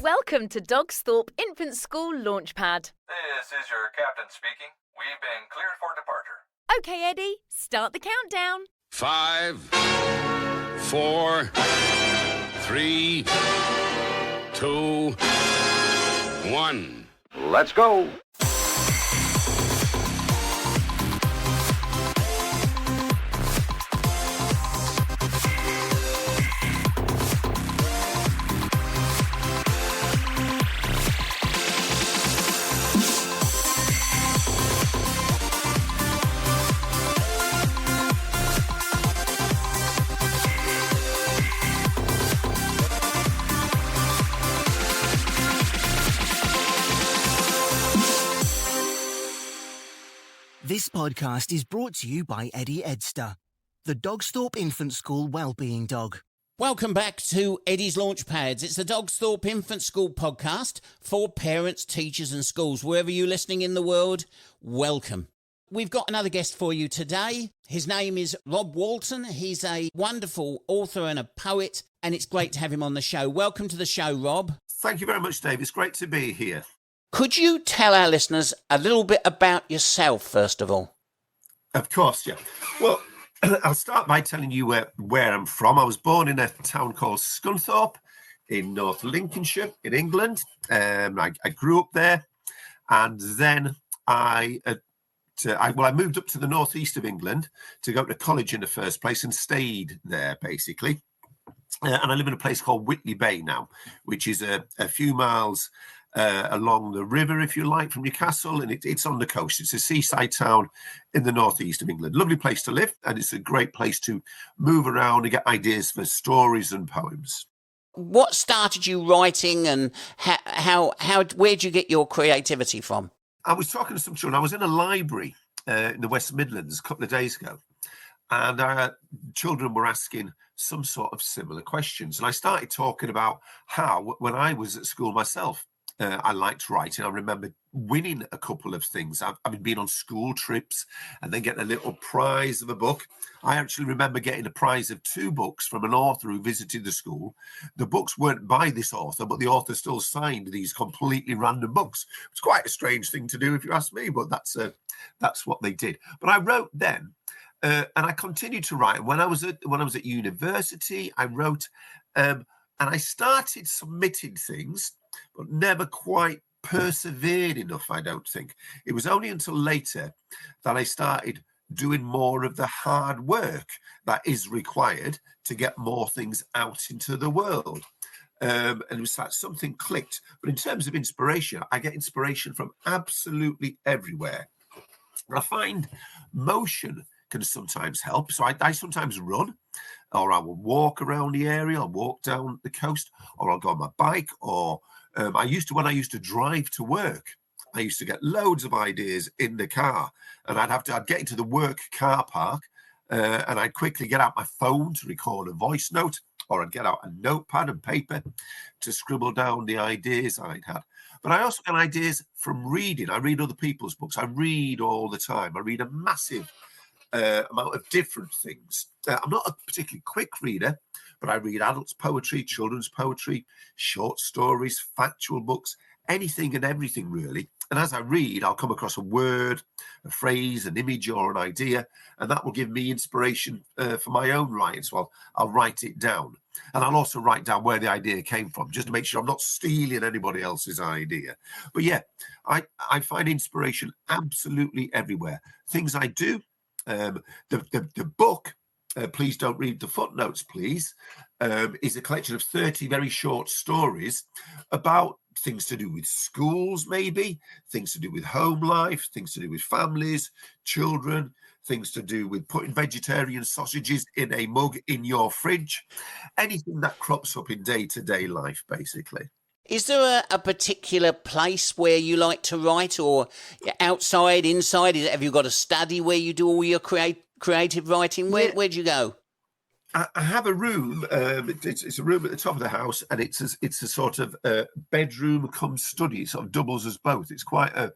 Welcome to Dogsthorpe Infant School Launchpad. This is your captain speaking. We've been cleared for departure. Okay, Eddie, start the countdown. 5, 4, 3, 2, 1. Let's go. This podcast is brought to you by Eddie Edster, the Dogsthorpe Infant School Wellbeing Dog. Welcome back to Eddie's Launchpads. It's the Dogsthorpe Infant School podcast for parents, teachers and schools. Wherever you're listening in the world, welcome. We've got another guest for you today. His name is Rob Walton. He's a wonderful author and a poet, and it's great to have him on the show. Welcome to the show, Rob. Thank you very much, Dave. It's great to be here. Could you tell our listeners a little bit about yourself, first of all? Of course, yeah. Well, I'll start by telling you where I'm from. I was born in a town called Scunthorpe in North Lincolnshire in England. I grew up there, and then I moved up to the northeast of England to go to college in the first place and stayed there, basically. And I live in a place called Whitley Bay now, which is a few miles along the river, if you like, from Newcastle, and it's on the coast. It's a seaside town in the northeast of England. Lovely place to live, and it's a great place to move around and get ideas for stories and poems. What started you writing, and where'd you get your creativity from? I was talking to some children. I was in a library in the West Midlands a couple of days ago, and children were asking some sort of similar questions. And I started talking about how, when I was at school myself, I liked writing. I remember winning a couple of things. I've been on school trips and then getting a little prize of a book. I actually remember getting a prize of 2 books from an author who visited the school. The books weren't by this author, but the author still signed these completely random books. It's quite a strange thing to do, if you ask me, but that's what they did. But I wrote then, and I continued to write. When I was at university, I wrote, and I started submitting things, but never quite persevered enough, I don't think. It was only until later that I started doing more of the hard work that is required to get more things out into the world. And it was like something clicked. But in terms of inspiration, I get inspiration from absolutely everywhere. I find motion can sometimes help. So I sometimes run, or I will walk around the area, or walk down the coast, or I'll go on my bike, or when I used to drive to work, I used to get loads of ideas in the car, and I'd get into the work car park, and I'd quickly get out my phone to record a voice note, or I'd get out a notepad and paper to scribble down the ideas I'd had. But I also get ideas from reading. I read other people's books. I read all the time. I read a massive amount of different things. I'm not a particularly quick reader, but I read adults' poetry, children's poetry, short stories, factual books, anything and everything, really. And as I read, I'll come across a word, a phrase, an image, or an idea, and that will give me inspiration for my own writing. So I'll write it down. And I'll also write down where the idea came from, just to make sure I'm not stealing anybody else's idea. But yeah, I find inspiration absolutely everywhere. Things I do, the book, Please Don't Read the Footnotes, Please, is a collection of 30 very short stories about things to do with schools, maybe, things to do with home life, things to do with families, children, things to do with putting vegetarian sausages in a mug in your fridge, anything that crops up in day-to-day life, basically. Is there a particular place where you like to write, or outside, inside? Have you got a study where you do all your creative writing? Where do you go? I have a room. It's a room at the top of the house, and it's a sort of bedroom cum study. It sort of doubles as both. It's quite a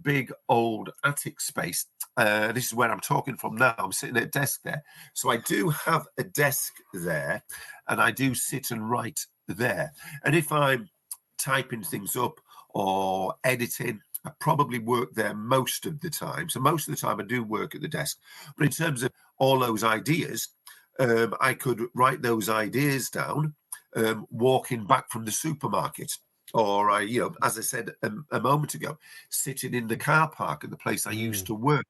big old attic space. This is where I'm talking from now. I'm sitting at a desk there. So I do have a desk there, and I do sit and write there. And if I'm typing things up or editing, I probably work there most of the time. So most of the time I do work at the desk. But in terms of all those ideas, I could write those ideas down walking back from the supermarket. Or as I said a moment ago, sitting in the car park at the place I used to work.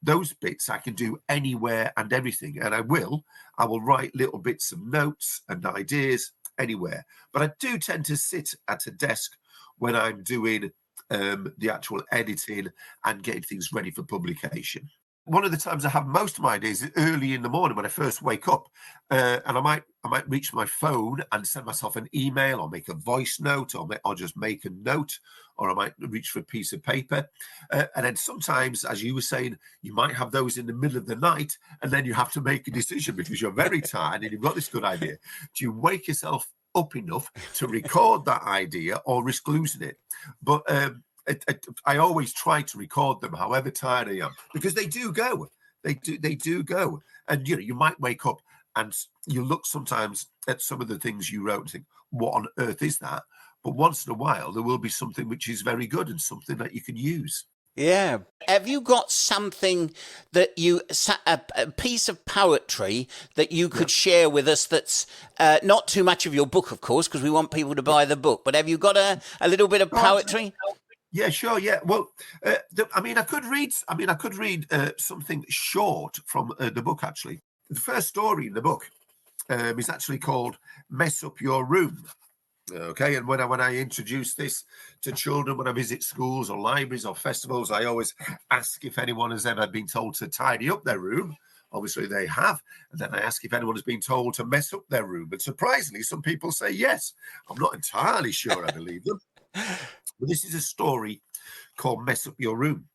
Those bits I can do anywhere and everything. And I will write little bits of notes and ideas anywhere. But I do tend to sit at a desk when I'm doing the actual editing and getting things ready for publication. One of the times I have most of my ideas is early in the morning when I first wake up, and I might reach my phone and send myself an email or make a voice note or just make a note, or I might reach for a piece of paper. And then sometimes, as you were saying, you might have those in the middle of the night, and then you have to make a decision because you're very tired and you've got this good idea. Do you wake yourself up enough to record that idea or risk losing it? But I always try to record them, however tired I am, because they do go. They do go. And you might wake up and you look sometimes at some of the things you wrote and think, what on earth is that? But once in a while, there will be something which is very good and something that you can use. Yeah. Have you got something that a piece of poetry that you could share with us that's not too much of your book, of course, because we want people to buy the book, but have you got a little bit of poetry? Yeah, sure. Yeah. Well, I could read something short from the book, actually. The first story in the book is actually called Mess Up Your Room. Okay, and when I introduce this to children, when I visit schools or libraries or festivals, I always ask if anyone has ever been told to tidy up their room. Obviously, they have. And then I ask if anyone has been told to mess up their room. And surprisingly, some people say yes. I'm not entirely sure I believe them. But this is a story called Mess Up Your Room.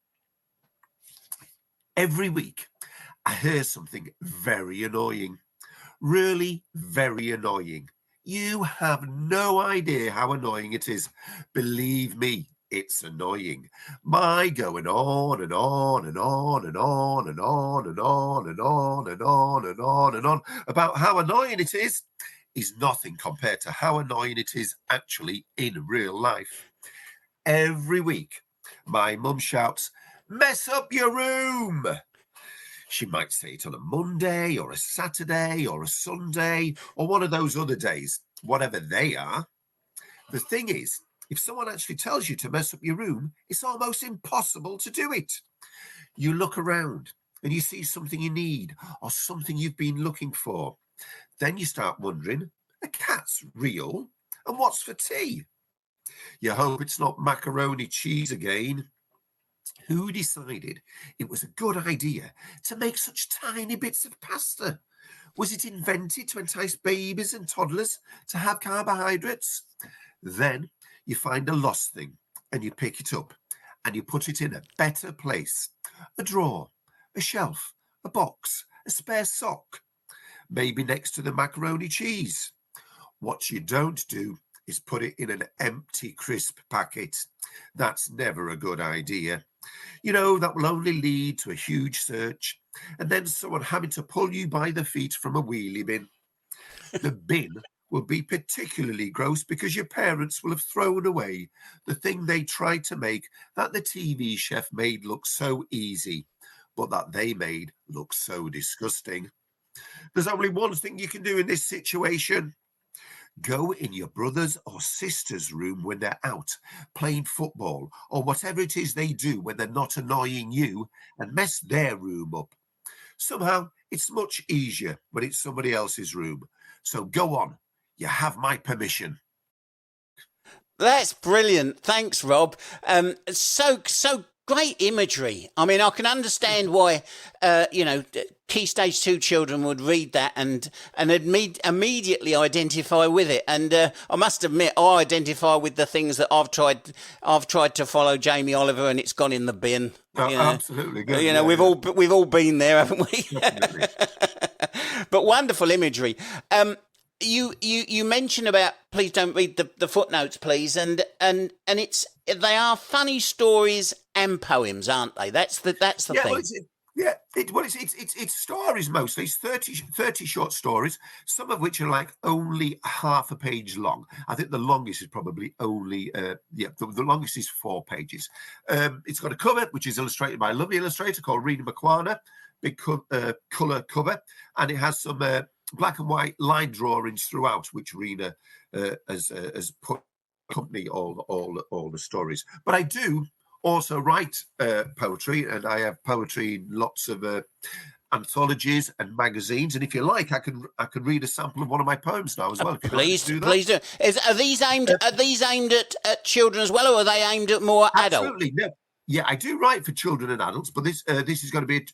Every week, I hear something very annoying. Really very annoying. You have no idea how annoying it is. Believe me, it's annoying. My going on and on and on and on and on and on and on and on and on and on about how annoying it is nothing compared to how annoying it is actually in real life. Every week, my mum shouts, "Mess up your room." She might say it on a Monday or a Saturday or a Sunday or one of those other days, whatever they are. The thing is, if someone actually tells you to mess up your room, it's almost impossible to do it. You look around and you see something you need or something you've been looking for. Then you start wondering, a cat's real? And what's for tea? You hope it's not macaroni cheese again. Who decided it was a good idea to make such tiny bits of pasta? Was it invented to entice babies and toddlers to have carbohydrates? Then you find a lost thing and you pick it up and you put it in a better place. A drawer, a shelf, a box, a spare sock, maybe next to the macaroni cheese. What you don't do is put it in an empty crisp packet. That's never a good idea. That will only lead to a huge search and then someone having to pull you by the feet from a wheelie bin. The bin will be particularly gross because your parents will have thrown away the thing they tried to make that the TV chef made look so easy, but that they made look so disgusting. There's only one thing you can do in this situation. Go in your brother's or sister's room when they're out playing football or whatever it is they do when they're not annoying you and mess their room up. Somehow, it's much easier when it's somebody else's room. So go on. You have my permission. That's brilliant. Thanks, Rob. So great imagery. I mean, I can understand why, Key Stage 2 children would read that and immediately identify with it. And I must admit, I identify with the things that I've tried to follow Jamie Oliver, and it's gone in the bin. Absolutely. Good. We've all been there, haven't we? Definitely. But wonderful imagery. You mentioned about please don't read the footnotes, please, and they are funny stories and poems, aren't they? That's the thing. Well, Yeah, it's stories mostly. It's 30 short stories, some of which are like only half a page long. I think the longest is probably only the longest is 4 pages. It's got a cover which is illustrated by a lovely illustrator called Rena McQuarner, big colour cover, and it has some black and white line drawings throughout, which Rena has put accompany all the stories. But I do also write poetry, and I have poetry in lots of anthologies and magazines. And if you like, I can read a sample of one of my poems now as well. If you'd like to do that. Please do. Are these aimed at children as well, or are they aimed at more adults? Absolutely, no. Yeah, I do write for children and adults, but this is going to be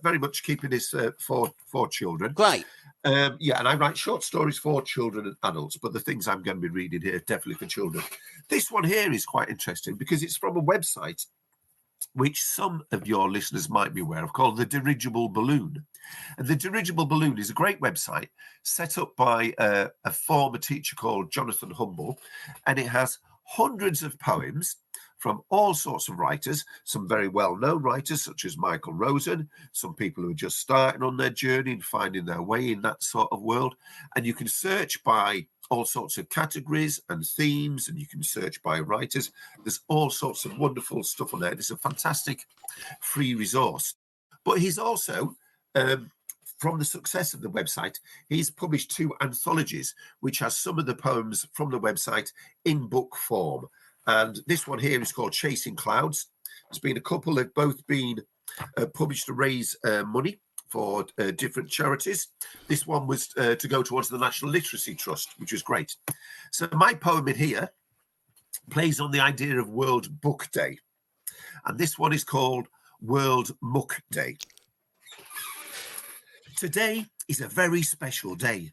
very much keeping this for children. Great. Yeah, and I write short stories for children and adults, but the things I'm going to be reading here are definitely for children. This one here is quite interesting because it's from a website which some of your listeners might be aware of, called The Dirigible Balloon. And The Dirigible Balloon is a great website set up by a former teacher called Jonathan Humble, and it has hundreds of poems from all sorts of writers, some very well-known writers such as Michael Rosen, some people who are just starting on their journey and finding their way in that sort of world. And you can search by all sorts of categories and themes, and you can search by writers. There's all sorts of wonderful stuff on there. It's a fantastic free resource. But he's also, from the success of the website, he's published 2 anthologies, which has some of the poems from the website in book form. And this one here is called Chasing Clouds. There's been a couple that have both been published to raise money for different charities. This one was to go towards the National Literacy Trust, which was great. So my poem in here plays on the idea of World Book Day. And this one is called World Muck Day. Today is a very special day.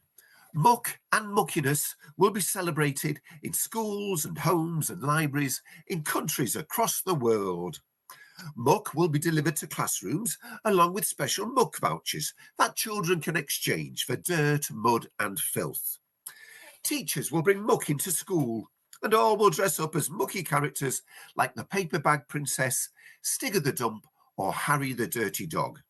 Muck and muckiness will be celebrated in schools and homes and libraries in countries across the world. Muck will be delivered to classrooms along with special muck vouchers that children can exchange for dirt, mud and filth. Teachers will bring muck into school and all will dress up as mucky characters like the Paper Bag Princess, Stigger the Dump or Harry the Dirty Dog.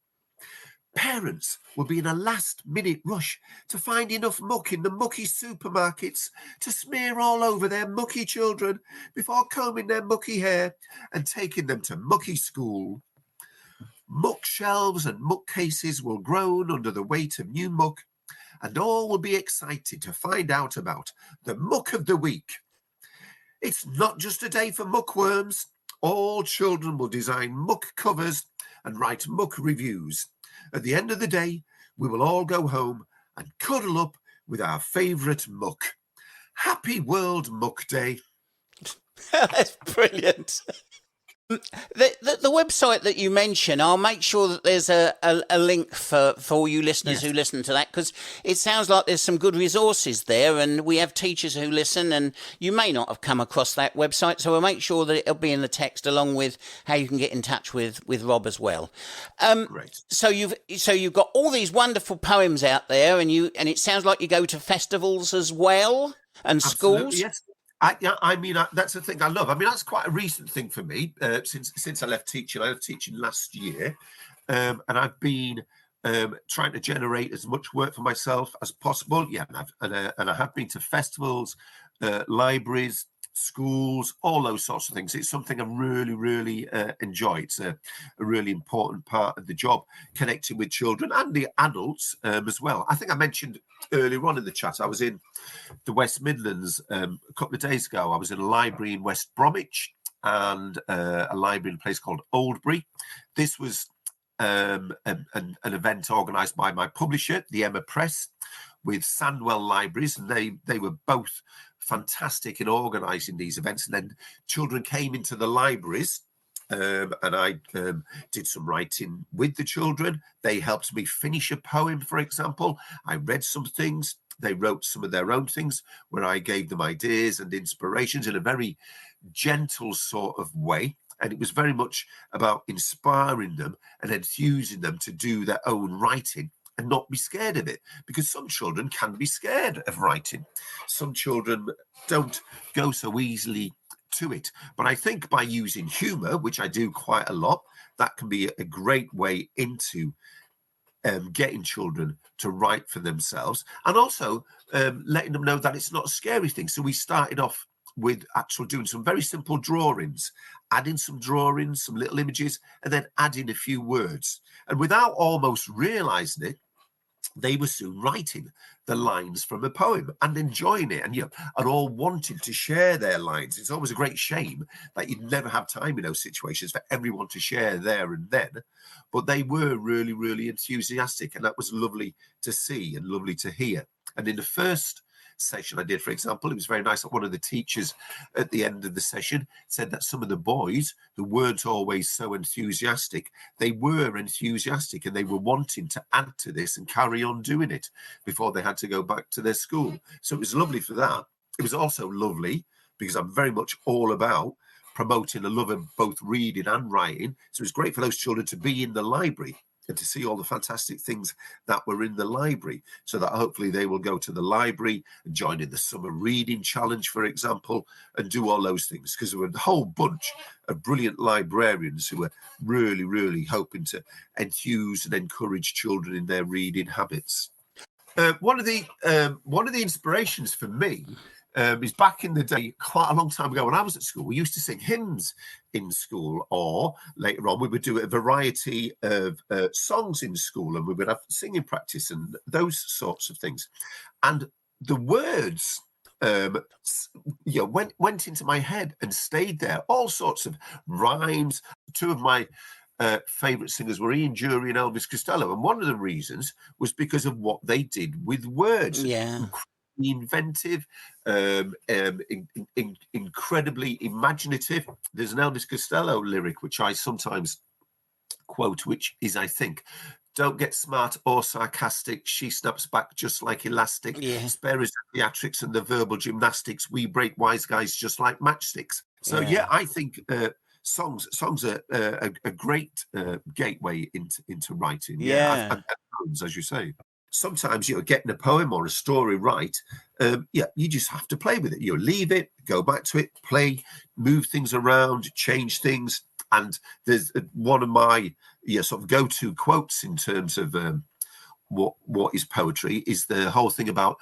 Parents will be in a last-minute rush to find enough muck in the mucky supermarkets to smear all over their mucky children before combing their mucky hair and taking them to mucky school. Muck shelves and muck cases will groan under the weight of new muck, and all will be excited to find out about the Muck of the Week. It's not just a day for muckworms. All children will design muck covers and write muck reviews. At the end of the day, we will all go home and cuddle up with our favourite muck. Happy World Muck Day. That's brilliant. The website that you mentioned, I'll make sure that there's a link for all you listeners who listen to that, because it sounds like there's some good resources there, and we have teachers who listen, and you may not have come across that website, so we'll make sure that it'll be in the text along with how you can get in touch with Rob as well. Great. So you've got all these wonderful poems out there, and it sounds like you go to festivals as well and schools. Yes. That's the thing I love. I mean, that's quite a recent thing for me since I left teaching. I left teaching last year, and I've been trying to generate as much work for myself as possible. Yeah, and I have been to festivals, libraries, schools, all those sorts of things. It's something I really, really enjoy. It's a really important part of the job, connecting with children and the adults as well. I think I mentioned earlier on in the chat, I was in the West Midlands a couple of days ago. I was in a library in West Bromwich and a library in a place called Oldbury. This was an event organised by my publisher, the Emma Press, with Sandwell Libraries, and they were both fantastic in organising these events. And then children came into the libraries, and I did some writing with the children. They helped me finish a poem, for example. I read some things. They wrote some of their own things where I gave them ideas and inspirations in a very gentle sort of way. And it was very much about inspiring them and enthusing them to do their own writing and not be scared of it, because some children can be scared of writing. Some children don't go so easily to it. But I think by using humour, which I do quite a lot, that can be a great way into getting children to write for themselves, and also letting them know that it's not a scary thing. So we started off with actually doing some very simple drawings, adding some drawings, some little images, and then adding a few words. And without almost realising it, they were soon writing the lines from a poem and enjoying it, and and all wanting to share their lines. It's always a great shame that you'd never have time in those situations for everyone to share there and then. But they were really, really enthusiastic, and that was lovely to see and lovely to hear. And in the first session I did, for example, it was very nice that one of the teachers at the end of the session said that some of the boys who weren't always so enthusiastic, they were enthusiastic and they were wanting to add to this and carry on doing it before they had to go back to their school. So it was lovely for that. It was also lovely because I'm very much all about promoting a love of both reading and writing. So it was great for those children to be in the library and to see all the fantastic things that were in the library, so that hopefully they will go to the library and join in the summer reading challenge, for example, and do all those things, because there were a whole bunch of brilliant librarians who were really, really hoping to enthuse and encourage children in their reading habits. One of the inspirations for me is back in the day, quite a long time ago when I was at school, we used to sing hymns in school, or later on we would do a variety of songs in school, and we would have singing practice and those sorts of things. And the words went into my head and stayed there, all sorts of rhymes. Two of my favourite singers were Ian Dury and Elvis Costello, and one of the reasons was because of what they did with words. Yeah. Inventive, incredibly imaginative. There's an Elvis Costello lyric which I sometimes quote, which is, I think, "Don't get smart or sarcastic, she snaps back just like elastic. Yeah. Spare us the theatrics and the verbal gymnastics, we break wise guys just like matchsticks." So I think songs are a great gateway into writing. And poems, as you say. Sometimes getting a poem or a story right, you just have to play with it. Leave it, go back to it, play, move things around, change things. And there's one of my sort of go-to quotes in terms of what is poetry is the whole thing about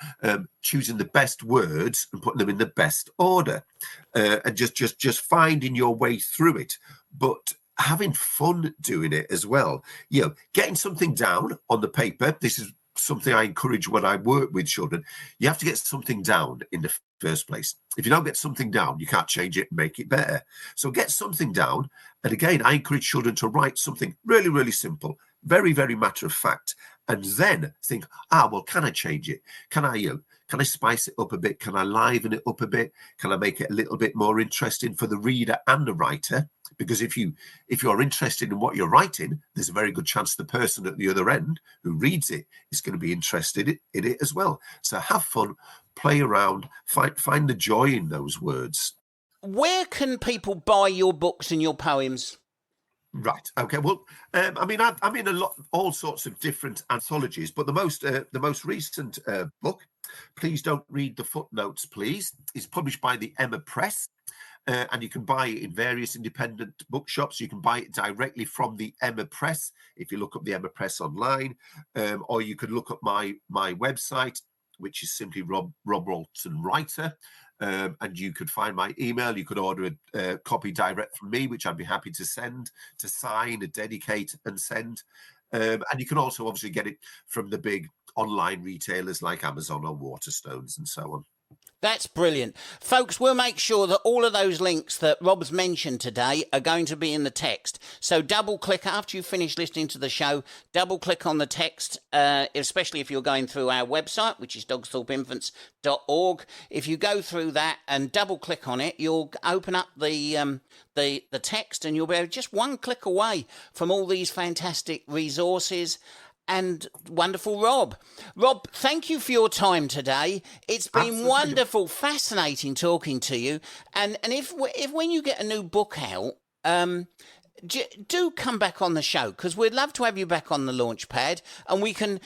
choosing the best words and putting them in the best order, and just finding your way through it, but having fun doing it as well. Getting something down on the paper. This is something I encourage when I work with children. You have to get something down in the first place. If you don't get something down, you can't change it and make it better. So get something down. And again, I encourage children to write something really, really simple, very, very matter of fact, and then think, well, can I change it? Can I spice it up a bit? Can I liven it up a bit? Can I make it a little bit more interesting for the reader and the writer? Because if you're interested in what you're writing, there's a very good chance the person at the other end who reads it is going to be interested in it as well. So have fun, play around, find the joy in those words. Where can people buy your books and your poems? Right. Okay. Well, I'm in all sorts of different anthologies, but the most recent book, Please Don't Read the Footnotes, Please, is published by the Emma Press. And you can buy it in various independent bookshops. You can buy it directly from the Emma Press if you look up the Emma Press online, or you could look up my website, which is simply Rob Walton Writer, and you could find my email. You could order a copy direct from me, which I'd be happy to send, to sign, to dedicate and send. And you can also obviously get it from the big online retailers like Amazon or Waterstones and so on. That's brilliant. Folks, we'll make sure that all of those links that Rob's mentioned today are going to be in the text. So double click after you finish listening to the show, double click on the text, especially if you're going through our website, which is dogsthorpeinfants.org. If you go through that and double click on it, you'll open up the text, and you'll be just one click away from all these fantastic resources. And wonderful Rob. Rob, thank you for your time today. It's been Absolutely. Wonderful, fascinating talking to you. And if when you get a new book out, do come back on the show, because we'd love to have you back on the Launchpad, and we can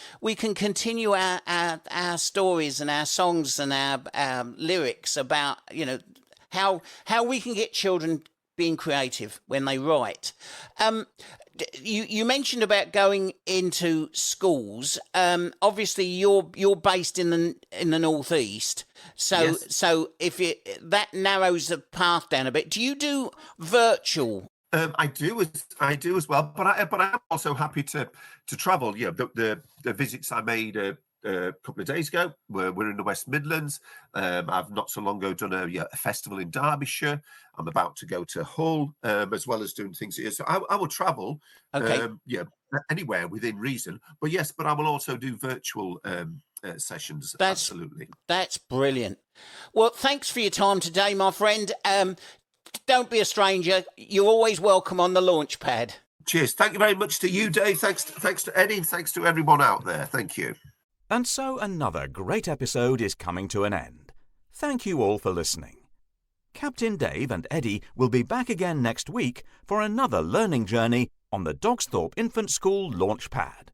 continue our stories and our songs and our lyrics about how we can get children being creative when they write. You mentioned about going into schools. Obviously, you're based in the northeast, so Yes. so if that narrows the path down a bit. Do you do virtual? I do as well, but I'm also happy to travel. Yeah, the visits I made a couple of days ago were in the West Midlands. I've not so long ago done a festival in Derbyshire. I'm about to go to Hull, as well as doing things here. So I will travel, Okay. anywhere within reason. But yes, but I will also do virtual sessions. Absolutely. That's brilliant. Well, thanks for your time today, my friend. Don't be a stranger. You're always welcome on the Launchpad. Cheers. Thank you very much to you, Dave. Thanks to Eddie. Thanks to everyone out there. Thank you. And so another great episode is coming to an end. Thank you all for listening. Captain Dave and Eddie will be back again next week for another learning journey on the Dogsthorpe Infant School Launchpad.